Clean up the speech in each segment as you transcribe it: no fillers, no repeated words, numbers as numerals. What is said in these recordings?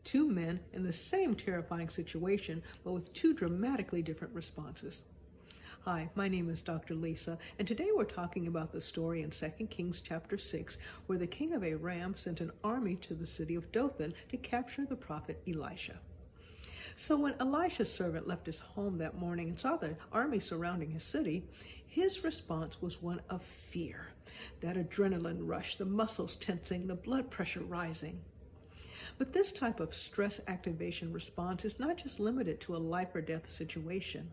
Two men in the same terrifying situation, but with two dramatically different responses. Hi, my name is Dr. Lisa, and today we're talking about the story in 2 Kings chapter 6, where the king of Aram sent an army to the city of Dothan to capture the prophet Elisha. So when Elisha's servant left his home that morning and saw the army surrounding his city, his response was one of fear. That adrenaline rush, the muscles tensing, the blood pressure rising. But this type of stress activation response is not just limited to a life or death situation.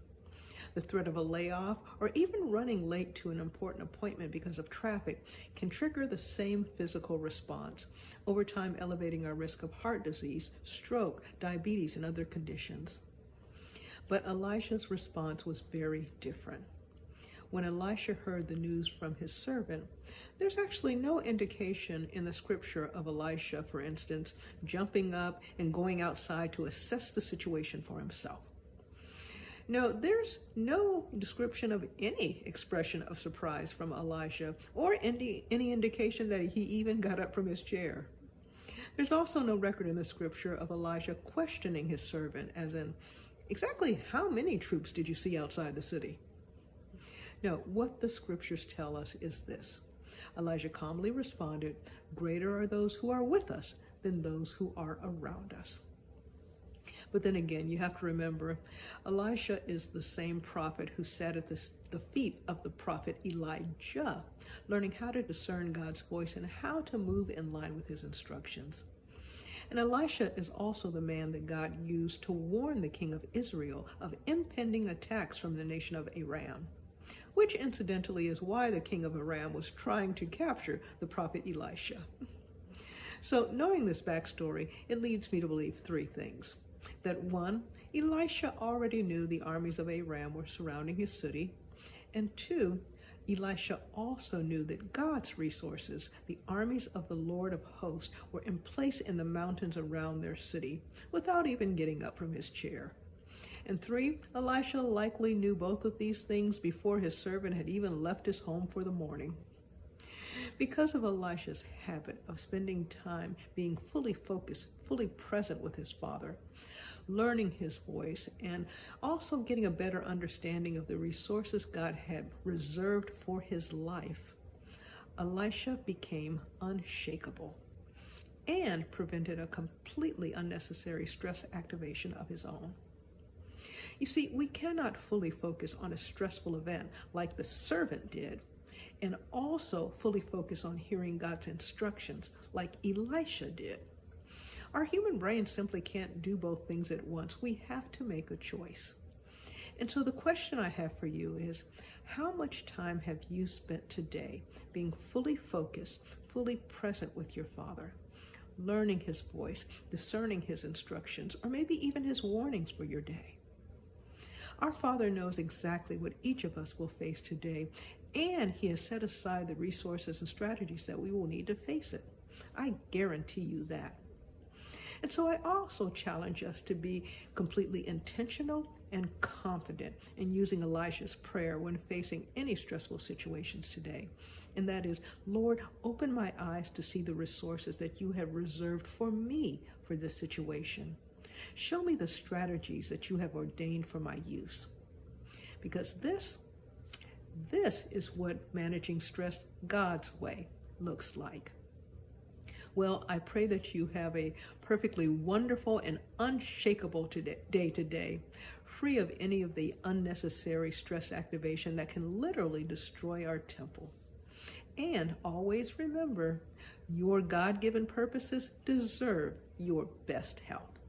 The threat of a layoff or even running late to an important appointment because of traffic can trigger the same physical response, over time elevating our risk of heart disease, stroke, diabetes, and other conditions. But Elisha's response was very different. When Elisha heard the news from his servant, there's actually no indication in the scripture of Elisha, for instance, jumping up and going outside to assess the situation for himself. No, there's no description of any expression of surprise from Elisha or any indication that he even got up from his chair. There's also no record in the scripture of Elisha questioning his servant, as in, exactly how many troops did you see outside the city? No, what the scriptures tell us is this. Elijah calmly responded, "Greater are those who are with us than those who are around us." But then again, you have to remember, Elisha is the same prophet who sat at the feet of the prophet Elijah, learning how to discern God's voice and how to move in line with his instructions. And Elisha is also the man that God used to warn the king of Israel of impending attacks from the nation of Aram, which incidentally is why the king of Aram was trying to capture the prophet Elisha. So knowing this backstory, it leads me to believe three things. That one, Elisha already knew the armies of Aram were surrounding his city. And two, Elisha also knew that God's resources, the armies of the Lord of hosts, were in place in the mountains around their city, without even getting up from his chair. And three, Elisha likely knew both of these things before his servant had even left his home for the morning. Because of Elisha's habit of spending time being fully focused, fully present with his father, learning his voice, and also getting a better understanding of the resources God had reserved for his life, Elisha became unshakable and prevented a completely unnecessary stress activation of his own. You see, we cannot fully focus on a stressful event like the servant did, and also fully focus on hearing God's instructions like Elisha did. Our human brain simply can't do both things at once. We have to make a choice. And so the question I have for you is, how much time have you spent today being fully focused, fully present with your Father, learning his voice, discerning his instructions, or maybe even his warnings for your day? Our Father knows exactly what each of us will face today, and he has set aside the resources and strategies that we will need to face it. I guarantee you that. And so I also challenge us to be completely intentional and confident in using Elisha's prayer when facing any stressful situations today. And that is, Lord, open my eyes to see the resources that you have reserved for me for this situation. Show me the strategies that you have ordained for my use. Because this is what managing stress God's way looks like. Well, I pray that you have a perfectly wonderful and unshakable day today, free of any of the unnecessary stress activation that can literally destroy our temple. And always remember, your God-given purposes deserve your best health.